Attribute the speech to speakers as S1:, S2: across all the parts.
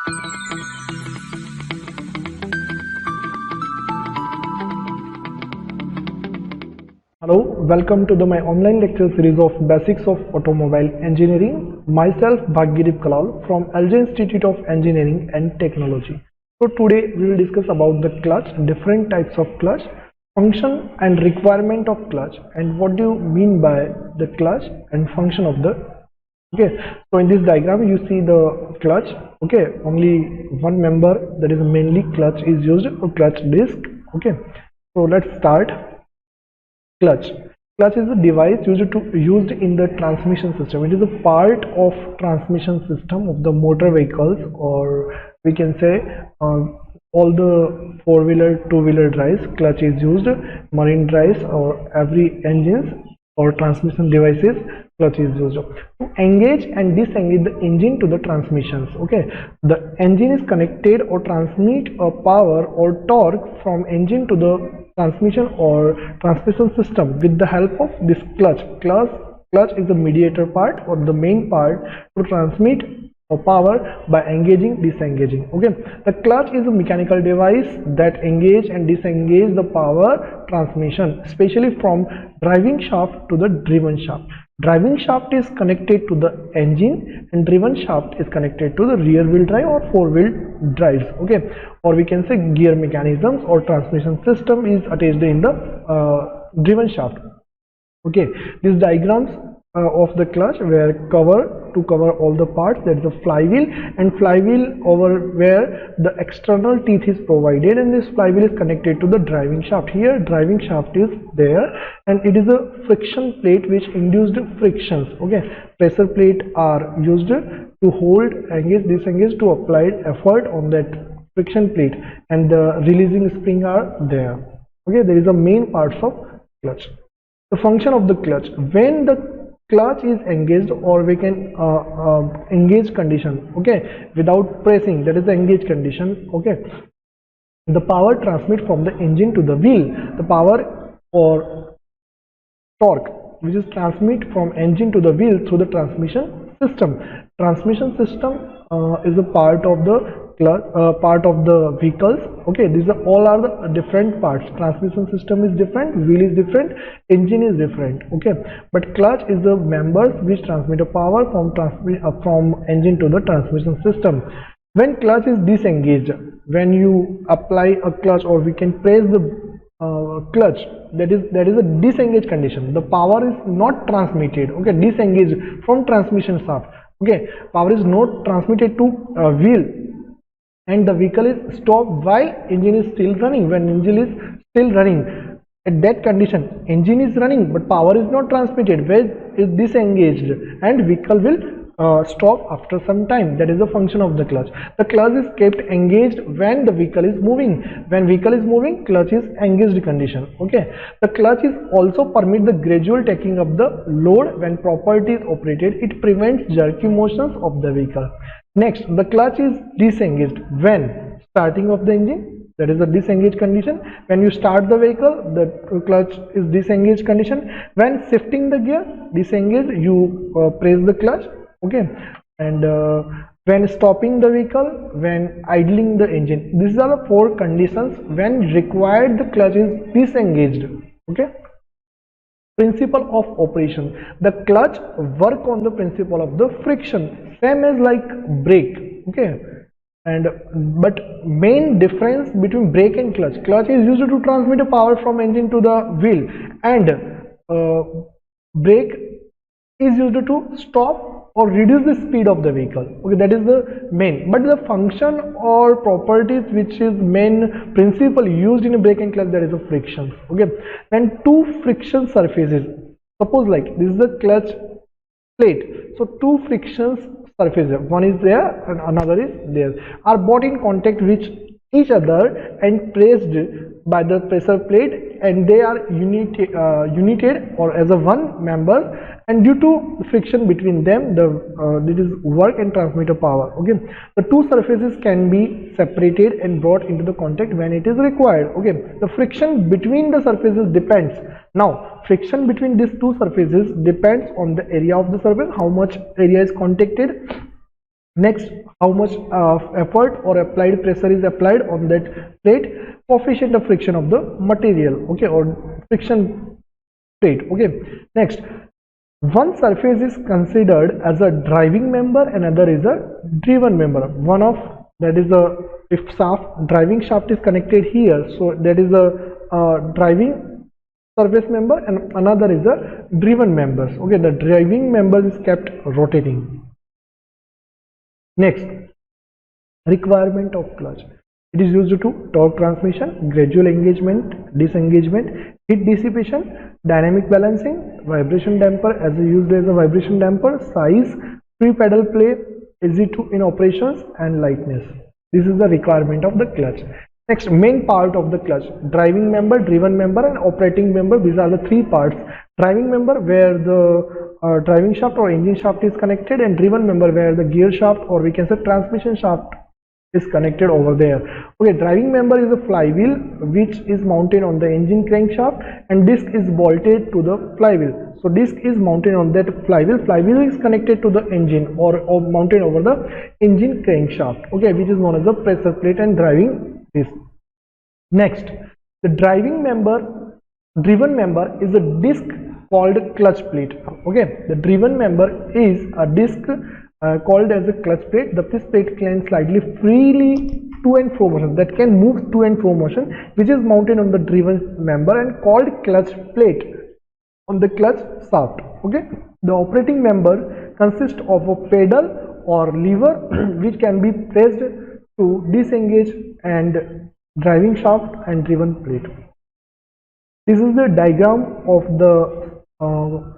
S1: Hello, welcome to my online lecture series of Basics of Automobile Engineering. Myself Bhagirip Kalal from LJ Institute of Engineering and Technology. So today we will discuss about the clutch, different types of clutch, function and requirement of clutch, and what do you mean by the clutch and function of the. Okay, so in this diagram you see the clutch. Okay, only one member, that is mainly clutch is used, or clutch disc. Okay, so let's start. Clutch is a device used in the transmission system. It is a part of transmission system of the motor vehicles, or we can say all the four-wheeler, two-wheeler drives. Clutch is used, marine drives, or every engines or transmission devices. Clutch is used to engage and disengage the engine to the transmissions. Okay, the engine is connected or transmit a power or torque from engine to the transmission or transmission system with the help of this clutch. Clutch is the mediator part or the main part to transmit or power by engaging, disengaging. Okay, the clutch is a mechanical device that engage and disengage the power transmission, especially from driving shaft to the driven shaft. Driving shaft is connected to the engine and driven shaft is connected to the rear wheel drive or four wheel drives. Okay, or we can say gear mechanisms or transmission system is attached in the driven shaft. Okay, these diagrams of the clutch were to cover all the parts. That is a flywheel, and flywheel over where the external teeth is provided, and this flywheel is connected to the driving shaft. Here driving shaft is there, and it is a friction plate which induced frictions. Okay, pressure plate are used to hold, engage, disengage to apply effort on that friction plate, and the releasing spring are there. Okay, there is a main parts of clutch. The function of the clutch: when the clutch is engaged, or we can engage condition, okay, without pressing, that is the engage condition. Okay, the power transmit from the engine to the wheel. The power or torque which is transmit from engine to the wheel through the transmission system. Transmission system is a part of the part of the vehicles. Okay, these are all are the different parts. Transmission system is different, wheel is different, engine is different. Okay, but clutch is the members which transmit a power from engine to the transmission system. When clutch is disengaged, when you apply a clutch, or we can press the clutch, that is a disengaged condition. The power is not transmitted. Okay, disengaged from transmission shaft. Okay, power is not transmitted to wheel, and the vehicle is stopped while engine is still running. When engine is still running, at that condition engine is running but power is not transmitted, where is disengaged, and vehicle will stop after some time. That is the function of the clutch. The clutch is kept engaged when the vehicle is moving. When vehicle is moving, clutch is engaged condition. Okay, the clutch is also permit the gradual taking of the load. When properly is operated, it prevents jerky motions of the vehicle. Next, the clutch is disengaged when starting of the engine, that is a disengaged condition. When you start the vehicle, the clutch is disengaged condition. When shifting the gear, disengaged, you press the clutch. Okay, and when stopping the vehicle, when idling the engine. These are the four conditions when required the clutch is disengaged. Okay, principle of operation: the clutch work on the principle of the friction, same as like brake. Okay, and but main difference between brake and clutch: clutch is used to transmit a power from engine to the wheel, and brake is used to stop or reduce the speed of the vehicle. Okay, that is the main. But the function or properties which is main principle used in a brake and clutch, that is a friction. Okay, when two friction surfaces, suppose like this is the clutch plate, so two frictions surfaces, one is there and another is there, are brought in contact with each other and pressed by the pressure plate, and they are united or as a one member, and due to friction between them, this is work and transmit a power. Okay, the two surfaces can be separated and brought into the contact when it is required. Okay, the friction between the surfaces depends. Now, friction between these two surfaces depends on the area of the surface, how much area is contacted, Next, how much effort or applied pressure is applied on that plate, coefficient of friction of the material, okay, or friction plate. Okay, next, one surface is considered as a driving member, another is a driven member. One of that is a, if driving shaft is connected here, so that is a driving surface member, and another is a driven members. Okay, the driving member is kept rotating. Next, requirement of clutch. It is used to torque transmission, gradual engagement, disengagement, heat dissipation, dynamic balancing, vibration damper as used as a vibration damper, size, free pedal play, easy to in operations, and lightness. This is the requirement of the clutch. Next, main part of the clutch: driving member, driven member, and operating member. These are the three parts. Driving member, where the driving shaft or engine shaft is connected, and driven member, where the gear shaft or we can say transmission shaft is connected over there. Okay, driving member is a flywheel which is mounted on the engine crankshaft, and disc is bolted to the flywheel. So disc is mounted on that flywheel. Flywheel is connected to the engine or mounted over the engine crankshaft, okay, which is known as the pressure plate and driving disc. Next, the driven member is a disc called clutch plate. Okay, the driven member is a disc called as a clutch plate. The this plate can slightly freely to and fro motion, that can move to and fro motion, which is mounted on the driven member and called clutch plate on the clutch shaft. Okay, the operating member consists of a pedal or lever which can be pressed to disengage and driving shaft and driven plate. This is the diagram of the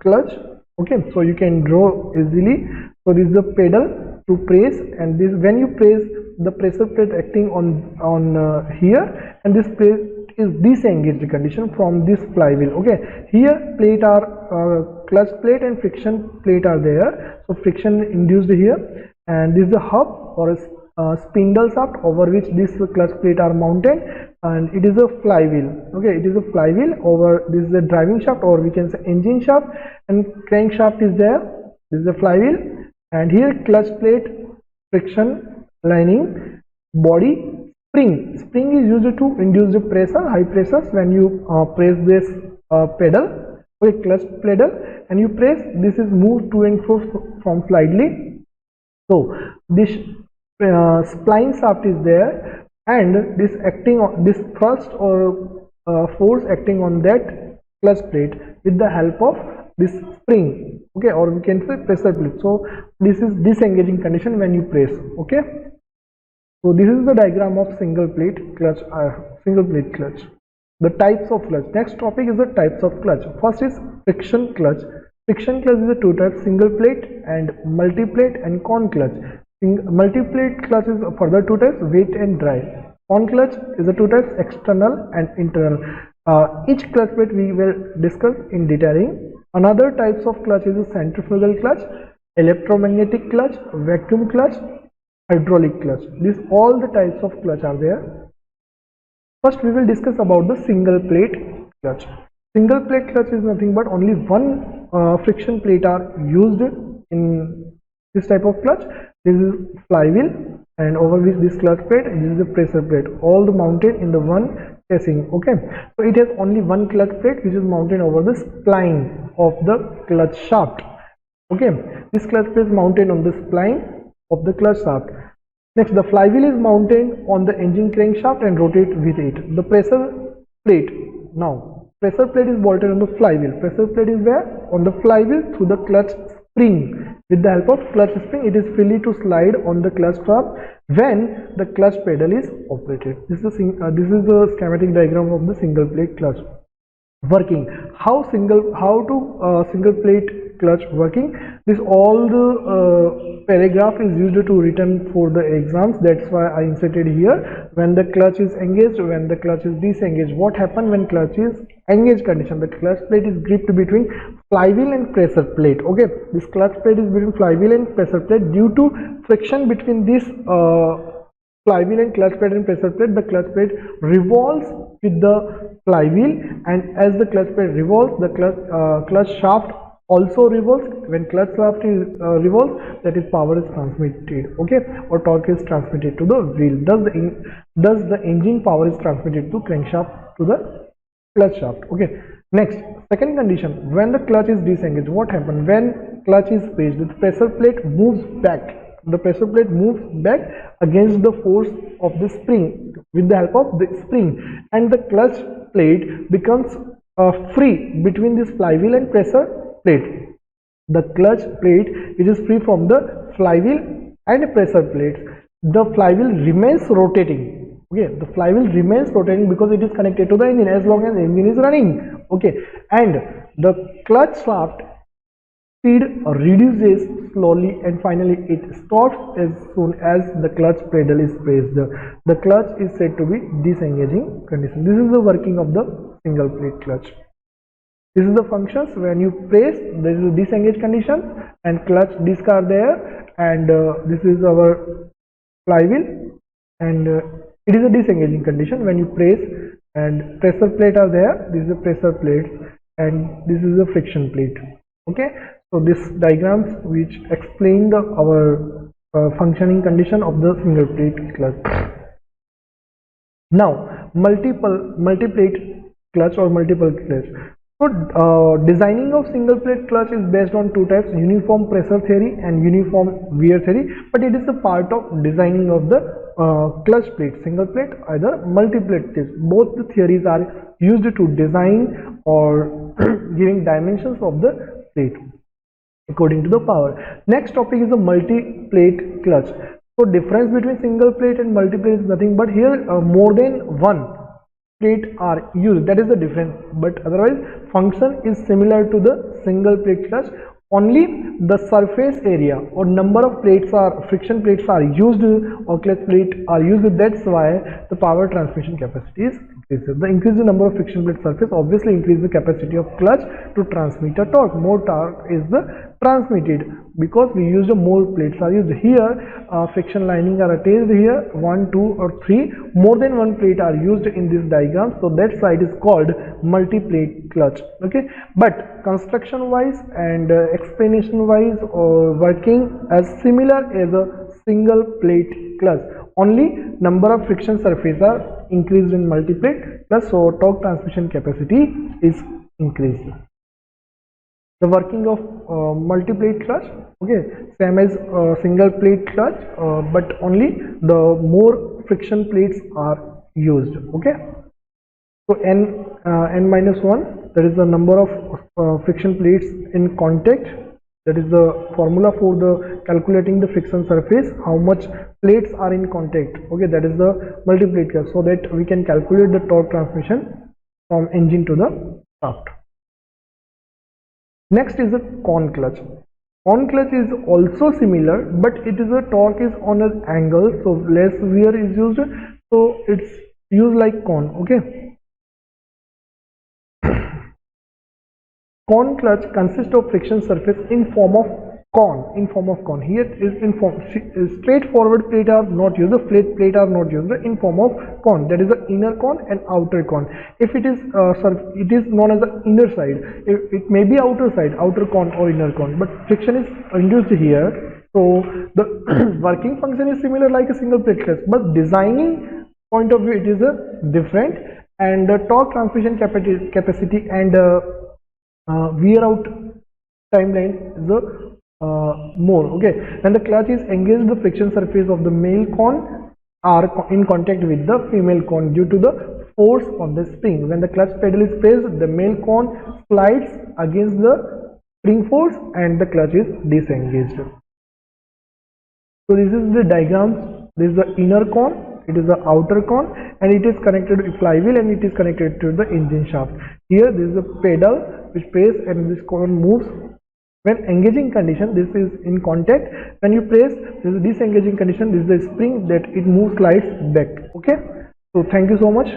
S1: clutch. Okay, so you can draw easily. So this is the pedal to press, and this, when you press, the pressure plate acting on here, and this plate is disengaged condition from this flywheel. Okay, here plate are clutch plate and friction plate are there. So friction induced here, and this is the hub or a spindle shaft over which this clutch plate are mounted, and it is a flywheel. Okay, it is a flywheel over this is a driving shaft, or we can say engine shaft, and crankshaft is there. This is a flywheel, and here clutch plate, friction lining, body, spring. Spring is used to induce the pressure, high pressures. When you press this pedal, okay, clutch pedal, and you press, this is moved to and fro from slightly. So this spline shaft is there, and this acting on this thrust or force acting on that clutch plate with the help of this spring. Okay, or we can say pressure plate. So this is disengaging condition when you press. Okay, so this is the diagram of single plate clutch, single plate clutch. The types of clutch. Next topic is the types of clutch. First is friction clutch. Friction clutch is a two types: single plate and multi plate and con clutch. Multi-plate clutch is further two types: wet and dry. Con clutch is a two types: external and internal. Each clutch plate we will discuss in detailing. Another types of clutch is a centrifugal clutch, electromagnetic clutch, vacuum clutch, hydraulic clutch. These all the types of clutch are there. First we will discuss about the single plate clutch. Single plate clutch is nothing but only one friction plate are used in this type of clutch. This is flywheel, and over which this clutch plate, and this is the pressure plate, all mounted in the one casing. Okay, so it has only one clutch plate which is mounted over the spline of the clutch shaft. Okay, this clutch plate is mounted on the spline of the clutch shaft. Next, the flywheel is mounted on the engine crankshaft and rotate with it. The pressure plate, now pressure plate is bolted on the flywheel. Pressure plate is where? On the flywheel through the clutch spring. With the help of clutch spring, it is free to slide on the clutch shaft when the clutch pedal is operated. This is the schematic diagram of the single plate clutch. Working. How to single plate clutch working. This all the paragraph is used to written for the exams. That's why I inserted here. When the clutch is engaged, when the clutch is disengaged. What happens when clutch is engaged condition? The clutch plate is gripped between flywheel and pressure plate. Okay, this clutch plate is between flywheel and pressure plate. Due to friction between this flywheel and clutch plate and pressure plate, the clutch plate revolves with the flywheel, and as the clutch plate revolves, the clutch shaft also revolves. When clutch shaft is revolves, that is power is transmitted, okay, or torque is transmitted to the wheel. Thus the engine power is transmitted to crankshaft to the clutch shaft. Okay, next, second condition, when the clutch is disengaged, what happens when clutch is pressed? The pressure plate moves back. The pressure plate moves back against the force of the spring, with the help of the spring, and the clutch plate becomes free between this flywheel and pressure plate. The clutch plate is free from the flywheel and pressure plates. The flywheel remains rotating. Okay, the flywheel remains rotating because it is connected to the engine as long as the engine is running. Okay, and the clutch shaft speed reduces slowly and finally it stops as soon as the clutch pedal is pressed. The clutch is said to be disengaging condition. This is the working of the single plate clutch. This is the functions. When you press, there is a disengage condition and clutch disc are there, and this is our flywheel, and it is a disengaging condition when you press, and pressure plate are there. This is a pressure plate and this is a friction plate. Okay, so this diagrams which explain our functioning condition of the single plate clutch. Now multi-plate clutch or multiple clutch. So designing of single plate clutch is based on two types: uniform pressure theory and uniform wear theory, but it is a part of designing of the clutch plate, single plate, either multi-plate. Both the theories are used to design or giving dimensions of the plate according to the power. Next topic is the multi-plate clutch. So difference between single plate and multi-plate is nothing but here more than one plate are used, that is the difference, but otherwise function is similar to the single plate clutch. Only the surface area or number of plates are friction plates are used or clutch plate are used. That's why the power transmission capacity is increases. The increase the number of friction plate surface obviously increase the capacity of clutch to transmit a torque. More torque is the transmitted because we use more plates are used here. Friction lining are attached here, 1, 2 or 3, more than one plate are used in this diagram, so that side is called multi-plate clutch. Okay, but construction wise and explanation wise or working as similar as a single plate clutch, only number of friction surface are increased in multi-plate clutch, so torque transmission capacity is increased. The working of multi-plate clutch, okay, same as single plate clutch, but only the more friction plates are used. Okay, so n minus 1, that is the number of friction plates in contact. That is the formula for the calculating the friction surface, how much plates are in contact. Okay, that is the multi-plate clutch, so that we can calculate the torque transmission from engine to the shaft. Next is a cone clutch. Cone clutch is also similar, but it is a torque is on an angle, so less wear is used, so it's used like cone. Okay, cone clutch consists of friction surface in form of cone. Here is in form straightforward plate are not used, the flat plate are not used, in form of cone, that is the inner cone and outer cone. If it is it is known as the inner side, it may be outer side, outer cone or inner cone, but friction is induced here, so the working function is similar like a single plate clutch, but designing point of view it is a different, and the torque transmission capacity and wear out timeline is the more. Okay, when the clutch is engaged, the friction surface of the male cone are in contact with the female cone due to the force of the spring. When the clutch pedal is pressed, the male cone slides against the spring force and the clutch is disengaged. So this is the diagram. This is the inner cone, it is the outer cone, and it is connected to flywheel and it is connected to the engine shaft. Here this is the pedal which press and this cone moves. When engaging condition, this is in contact. When you press, this is disengaging condition, this is the spring that it moves, slides back. Okay, so thank you so much.